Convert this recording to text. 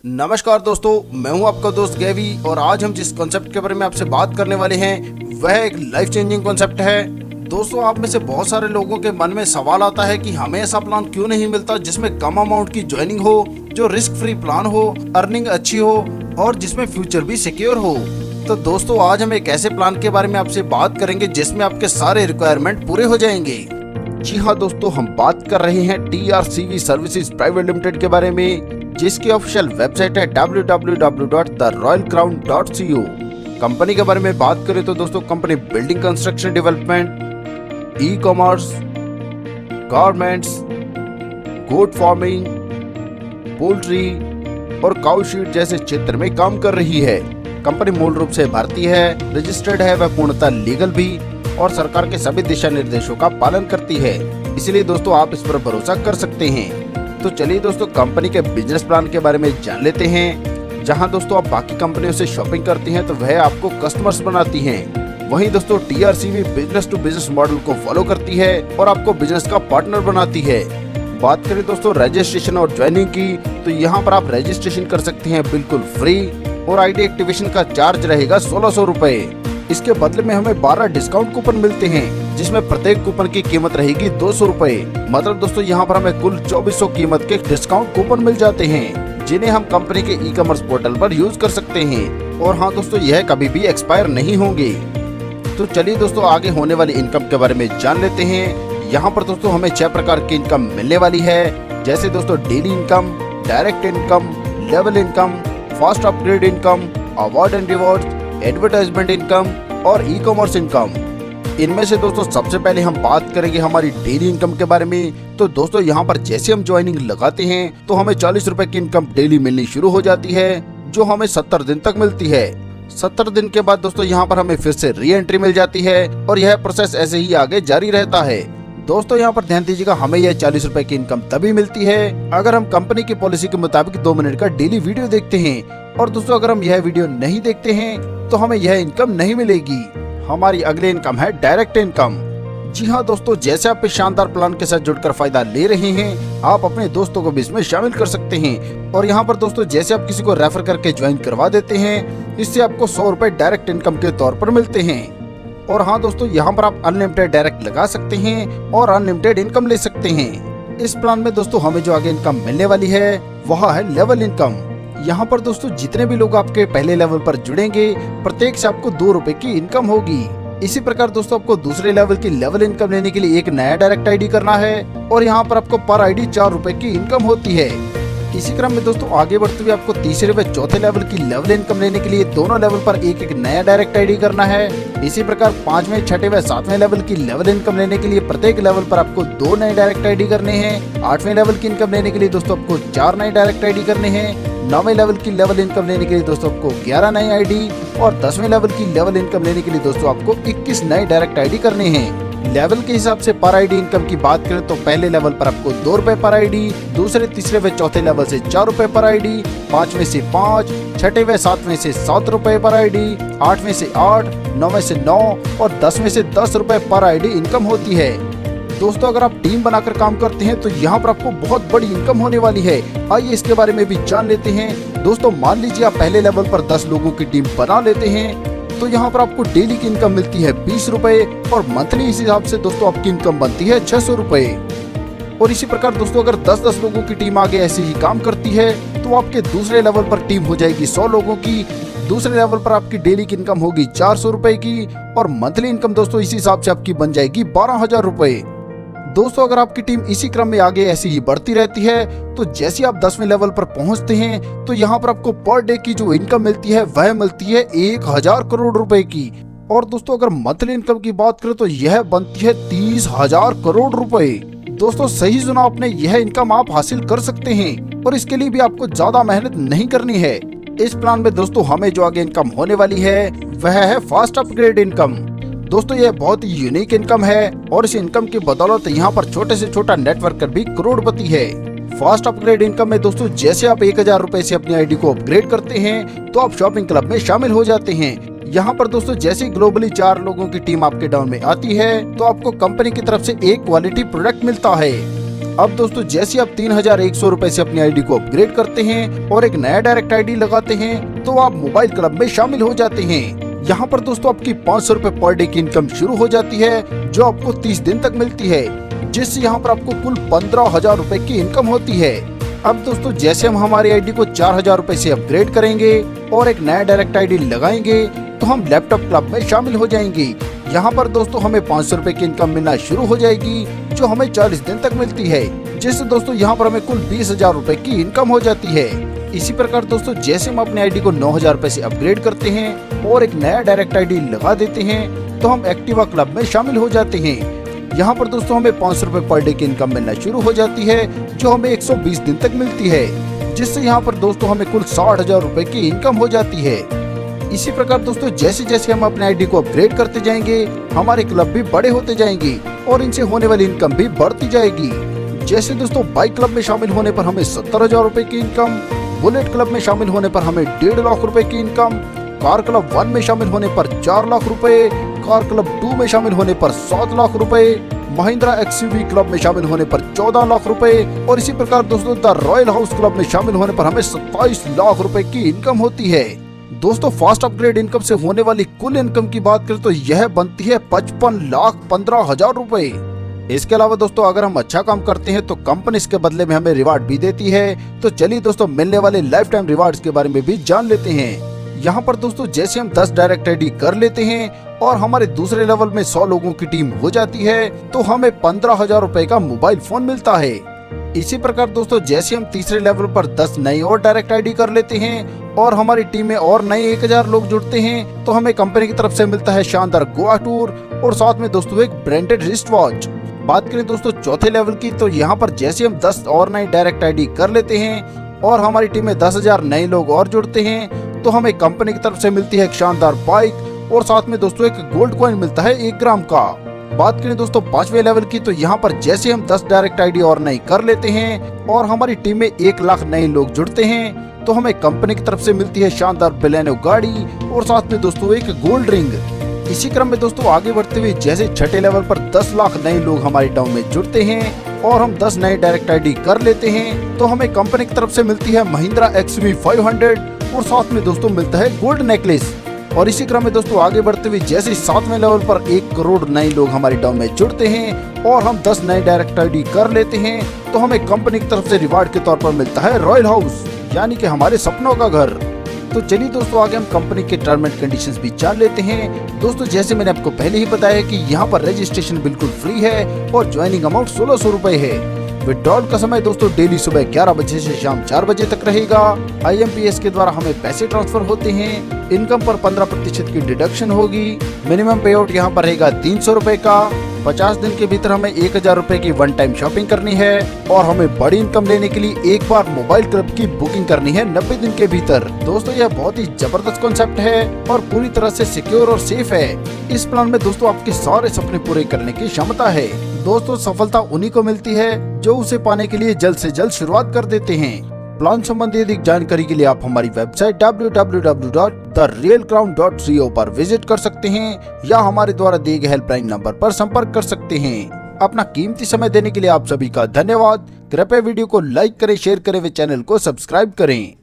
नमस्कार दोस्तों, मैं हूं आपका दोस्त गैवी और आज हम जिस कॉन्सेप्ट के बारे में आपसे बात करने वाले हैं वह एक लाइफ चेंजिंग कॉन्सेप्ट है। दोस्तों, आप में से बहुत सारे लोगों के मन में सवाल आता है कि हमें ऐसा प्लान क्यों नहीं मिलता जिसमें कम अमाउंट की ज्वाइनिंग हो, जो रिस्क फ्री प्लान हो, अर्निंग अच्छी हो और जिसमें फ्यूचर भी सिक्योर हो। तो दोस्तों, आज हम एक ऐसे प्लान के बारे में आपसे बात करेंगे जिसमें आपके सारे रिक्वायरमेंट पूरे हो जाएंगे। जी हाँ दोस्तों, हम बात कर रहे हैं TRCV सर्विसेज प्राइवेट लिमिटेड के बारे में, जिसकी ऑफिशियल वेबसाइट है www.theroyalcrown.co। कंपनी के बारे में बात करें तो दोस्तों, company building construction development, e commerce, garments, goat farming, poultry और काउ शीट जैसे क्षेत्र में काम कर रही है। कंपनी मूल रूप से भारतीय है, रजिस्टर्ड है, वह पूर्णतः लीगल भी और सरकार के सभी दिशा निर्देशों का पालन करती है। इसलिए दोस्तों, आप इस पर भरोसा कर सकते हैं। तो चलिए दोस्तों, कंपनी के बिजनेस प्लान के बारे में जान लेते हैं। जहां दोस्तों आप बाकी कंपनियों से शॉपिंग करती हैं तो वह आपको कस्टमर्स बनाती हैं। वहीं दोस्तों TRCV business to business model को फॉलो करती है और आपको बिजनेस का पार्टनर बनाती है। बात करें दोस्तों रजिस्ट्रेशन और ज्वाइनिंग की, तो यहाँ पर आप रजिस्ट्रेशन कर सकते हैं बिल्कुल फ्री और ID एक्टिवेशन का चार्ज रहेगा 1600 रुपए। इसके बदले में हमें 12 डिस्काउंट कूपन मिलते हैं, जिसमें प्रत्येक कूपन की कीमत रहेगी 200 रुपए। मतलब दोस्तों, यहाँ पर हमें कुल 2400 कीमत के डिस्काउंट कूपन मिल जाते हैं, जिन्हें हम कंपनी के ई कॉमर्स पोर्टल पर यूज कर सकते हैं। और हाँ दोस्तों, यह कभी भी एक्सपायर नहीं होंगे। तो चलिए दोस्तों, आगे होने वाली इनकम के बारे में जान लेते हैं। यहाँ पर दोस्तों हमें 6 प्रकार की इनकम मिलने वाली है, जैसे दोस्तों daily income, direct income, level income, fast upgrade income, award and reward, advertisement income और ई कॉमर्स इनकम। इनमें से दोस्तों सबसे पहले हम बात करेंगे हमारी डेली इनकम के बारे में। तो दोस्तों, यहाँ पर जैसे हम ज्वाइनिंग लगाते हैं तो हमें 40 रुपए की इनकम डेली मिलनी शुरू हो जाती है, जो हमें 70 दिन तक मिलती है। 70 दिन के बाद दोस्तों यहाँ पर हमें फिर से री एंट्री मिल जाती है और यह प्रोसेस ऐसे ही आगे जारी रहता है। दोस्तों यहाँ पर ध्यान दीजिएगा, हमें यह 40 रुपए की इनकम तभी मिलती है अगर हम कंपनी की पॉलिसी के मुताबिक 2 मिनट का डेली वीडियो देखते हैं। और दोस्तों, अगर हम यह वीडियो नहीं देखते हैं तो हमें यह इनकम नहीं मिलेगी। हमारी अगली इनकम है डायरेक्ट इनकम। जी हाँ दोस्तों, जैसे आप इस शानदार प्लान के साथ जुड़कर फायदा ले रहे हैं, आप अपने दोस्तों को भी इसमें शामिल कर सकते हैं। और यहाँ पर दोस्तों, जैसे आप किसी को रेफर करके ज्वाइन करवा देते हैं, इससे आपको 100 रुपए डायरेक्ट इनकम के तौर पर मिलते हैं। और हाँ दोस्तों, यहाँ पर आप अनलिमिटेड डायरेक्ट लगा सकते हैं और अनलिमिटेड इनकम ले सकते हैं। इस प्लान में दोस्तों हमें जो आगे इनकम मिलने वाली है वह है लेवल इनकम। यहाँ पर दोस्तों जितने भी लोग आपके पहले लेवल पर जुड़ेंगे, प्रत्येक से आपको 2 रुपए की इनकम होगी। इसी प्रकार दोस्तों, आपको दूसरे लेवल की लेवल इनकम लेने के लिए एक नया डायरेक्ट ID करना है और यहाँ पर आपको पर ID 4 रुपए की इनकम होती है। इसी क्रम में दोस्तों आगे बढ़ते हुए आपको तीसरे व चौथे लेवल की लेवल इनकम लेने के लिए दोनों लेवल पर एक नया डायरेक्ट ID करना है। इसी प्रकार 5वें, 6ठे व 7वें लेवल की लेवल इनकम लेने के लिए प्रत्येक लेवल पर आपको 2 नए डायरेक्ट ID करने हैं। 8वें लेवल की इनकम लेने के लिए दोस्तों आपको 4 नए डायरेक्ट ID करने हैं। 9वें लेवल की लेवल इनकम लेने के लिए दोस्तों आपको 11 नए ID और 10वें लेवल की लेवल इनकम लेने के लिए दोस्तों आपको 21 नए डायरेक्ट ID करने हैं। लेवल के हिसाब से पर ID इनकम की बात करें तो पहले लेवल पर आपको 2 रुपए पर ID, दूसरे, तीसरे व चौथे लेवल से 4 रुपए पर ID, 5वें से 5, 6ठे व 7वें से 7 रुपए पर ID, 8वें से 8, 9वें से 9 और 10वें से 10 रुपए पर ID इनकम होती है। दोस्तों, अगर आप टीम बनाकर काम करते हैं तो यहाँ पर आपको बहुत बड़ी इनकम होने वाली है। आइए इसके बारे में भी जान लेते हैं। दोस्तों, मान लीजिए आप पहले लेवल पर 10 लोगों की टीम बना लेते हैं तो यहाँ पर आपको डेली की इनकम मिलती है 20 रुपए और मंथली इस हिसाब से दोस्तों आपकी इनकम बनती है 600 रुपए। और इसी प्रकार दोस्तों, अगर 10-10 लोगों की टीम आगे ऐसे ही काम करती है तो आपके दूसरे लेवल पर टीम हो जाएगी 100 लोगों की। दूसरे लेवल पर आपकी डेली की इनकम होगी 400 रुपए की और मंथली इनकम दोस्तों इसी हिसाब से आपकी बन जाएगी 12,000 रुपए। दोस्तों, अगर आपकी टीम इसी क्रम में आगे ऐसी ही बढ़ती रहती है तो जैसे आप 10वें लेवल पर पहुंचते हैं तो यहाँ पर आपको पर डे की जो इनकम मिलती है वह मिलती है 1000 करोड़ रुपए की। और दोस्तों, अगर मंथली इनकम की बात करें तो यह बनती है 30,000 करोड़ रुपए। दोस्तों, सही सुना आपने, यह इनकम आप हासिल कर सकते हैं और इसके लिए भी आपको ज्यादा मेहनत नहीं करनी है। इस प्लान में दोस्तों हमें जो आगे इनकम होने वाली है वह है फास्ट अपग्रेड इनकम। दोस्तों, यह बहुत ही यूनिक इनकम है और इस इनकम की बदौलत यहाँ पर छोटे से छोटा नेटवर्कर भी करोड़पति है। फास्ट अपग्रेड इनकम में दोस्तों जैसे आप 1000 रुपए से अपनी ID को अपग्रेड करते हैं तो आप शॉपिंग क्लब में शामिल हो जाते हैं। यहाँ पर दोस्तों जैसे ग्लोबली 4 लोगों की टीम आपके डाउन में आती है तो आपको कंपनी की तरफ से एक क्वालिटी प्रोडक्ट मिलता है। अब दोस्तों जैसे आप 3100 रुपए से अपनी आईडी को अपग्रेड करते हैं और एक नया डायरेक्ट आईडी लगाते हैं तो आप मोबाइल क्लब में शामिल हो जाते हैं। यहाँ पर दोस्तों आपकी 500 रुपए पर डे की इनकम शुरू हो जाती है जो आपको 30 दिन तक मिलती है, जिससे यहाँ पर आपको कुल 15,000 रुपए की इनकम होती है। अब दोस्तों जैसे हम हमारी आईडी को 4,000 रुपए से अपग्रेड करेंगे और एक नया डायरेक्ट आईडी लगाएंगे तो हम लैपटॉप क्लब में शामिल हो जाएंगे। यहाँ पर दोस्तों हमें 500 रुपए की इनकम मिलना शुरू हो जाएगी जो हमें 40 दिन तक मिलती है, जिससे दोस्तों यहाँ पर हमें कुल 20,000 रुपए की इनकम हो जाती है। इसी प्रकार दोस्तों जैसे हम अपने आईडी को 9,000 रुपए से अपग्रेड करते हैं और एक नया डायरेक्ट आईडी लगा देते हैं तो हम एक्टिवा क्लब में शामिल हो जाते हैं। यहाँ पर दोस्तों हमें 500 रुपए पर डे की इनकम मिलना शुरू हो जाती है जो हमें 120 दिन तक मिलती है, जिससे यहाँ पर दोस्तों हमें कुल 60,000 रुपए की इनकम हो जाती है। इसी प्रकार दोस्तों जैसे जैसे हम अपने आईडी को अपग्रेड करते जाएंगे हमारे क्लब भी बड़े होते जाएंगे और इनसे होने वाली इनकम भी बढ़ती जाएगी। जैसे दोस्तों बाइक क्लब में शामिल होने पर हमें 70,000 रुपए की इनकम, बुलेट क्लब में शामिल होने पर हमें 1.5 लाख रुपए की इनकम, कार क्लब 1 में शामिल होने पर 4 लाख रुपए, कार क्लब 2 में शामिल होने पर 7 लाख रुपए, महिंद्रा एक्सयूवी क्लब में शामिल होने पर 14 लाख रुपए और इसी प्रकार दोस्तों द रॉयल हाउस क्लब में शामिल होने पर हमें 27 लाख रुपए की इनकम होती है। दोस्तों फास्ट अपग्रेड इनकम से होने वाली कुल इनकम की बात करें तो यह बनती है 55,15,000 रुपए। इसके अलावा दोस्तों अगर हम अच्छा काम करते हैं तो कंपनी इसके बदले में हमें रिवार्ड भी देती है। तो चलिए दोस्तों मिलने वाले लाइफ टाइम रिवार्ड्स के बारे में भी जान लेते हैं। यहाँ पर दोस्तों जैसे हम 10 डायरेक्ट आईडी कर लेते हैं और हमारे दूसरे लेवल में 100 लोगों की टीम हो जाती है तो हमें 15,000 रुपए का मोबाइल फोन मिलता है। इसी प्रकार दोस्तों जैसे हम तीसरे लेवल पर 10 नई और डायरेक्ट आईडी कर लेते हैं और हमारी टीम में और नए 1,000 लोग जुड़ते हैं तो हमें कंपनी की तरफ से मिलता है शानदार गोवा टूर और साथ में दोस्तों एक ब्रांडेड रिस्ट वॉच। बात करें दोस्तों चौथे लेवल की तो यहाँ पर जैसे हम 10 और नई डायरेक्ट आईडी कर लेते हैं और हमारी टीम में 10,000 नए लोग और जुड़ते हैं तो हमें कंपनी की तरफ से मिलती है एक शानदार बाइक और साथ में दोस्तों एक गोल्ड कॉइन मिलता है 1 ग्राम का। बात करें दोस्तों 5वें लेवल की तो यहाँ पर जैसे हम 10 डायरेक्ट आईडी और नई कर लेते हैं और हमारी टीम में 1 लाख नए लोग जुड़ते हैं तो हमें कंपनी की तरफ से मिलती है शानदार बलेनो गाड़ी और साथ में दोस्तों एक गोल्ड रिंग। इसी क्रम में दोस्तों आगे बढ़ते हुए जैसे छठे लेवल पर 10 लाख नए लोग हमारी टाउन में जुड़ते हैं और हम 10 नए डायरेक्ट आईडी कर लेते हैं तो हमें कंपनी की तरफ से मिलती है महिंद्रा एक्सयूवी 500 और साथ में दोस्तों मिलता है गोल्ड नेकलेस। और इसी क्रम में दोस्तों आगे बढ़ते हुए जैसे 7वें लेवल पर 1 करोड़ नए लोग हमारी टाउन में जुड़ते हैं और हम 10 नए डायरेक्ट आईडी कर लेते हैं तो हमें कंपनी की तरफ से रिवार्ड के तौर पर मिलता है रॉयल हाउस, यानी कि हमारे सपनों का घर। तो चलिए दोस्तों आगे हम कंपनी के टर्म एंड कंडीशंस भी जान लेते हैं। दोस्तों जैसे मैंने आपको पहले ही बताया कि यहाँ पर रजिस्ट्रेशन बिल्कुल फ्री है और ज्वाइनिंग अमाउंट 1600 रुपए है। विड्रॉल का समय दोस्तों डेली सुबह 11 बजे से शाम 4 बजे तक रहेगा। IMPS के द्वारा हमें पैसे ट्रांसफर होते हैं। इनकम पर 15% की डिडक्शन होगी। मिनिमम पे आउट यहाँ पर रहेगा 300 रुपए का। 50 दिन के भीतर हमें 1,000 रुपए की वन टाइम शॉपिंग करनी है और हमें बड़ी इनकम लेने के लिए एक बार मोबाइल क्लब की बुकिंग करनी है 90 दिन के भीतर। दोस्तों यह बहुत ही जबरदस्त कॉन्सेप्ट है और पूरी तरह से सिक्योर और सेफ है। इस प्लान में दोस्तों आपके सारे सपने पूरे करने की क्षमता है। दोस्तों सफलता उन्हीं को मिलती है जो उसे पाने के लिए जल्द से जल्द शुरुआत कर देते हैं। प्लान संबंधी अधिक जानकारी के लिए आप हमारी वेबसाइट www.therealcrown.co पर विजिट कर सकते हैं या हमारे द्वारा दिए गए हेल्पलाइन नंबर पर संपर्क कर सकते हैं। अपना कीमती समय देने के लिए आप सभी का धन्यवाद। कृपया वीडियो को लाइक करें, शेयर करें व चैनल को सब्सक्राइब करें।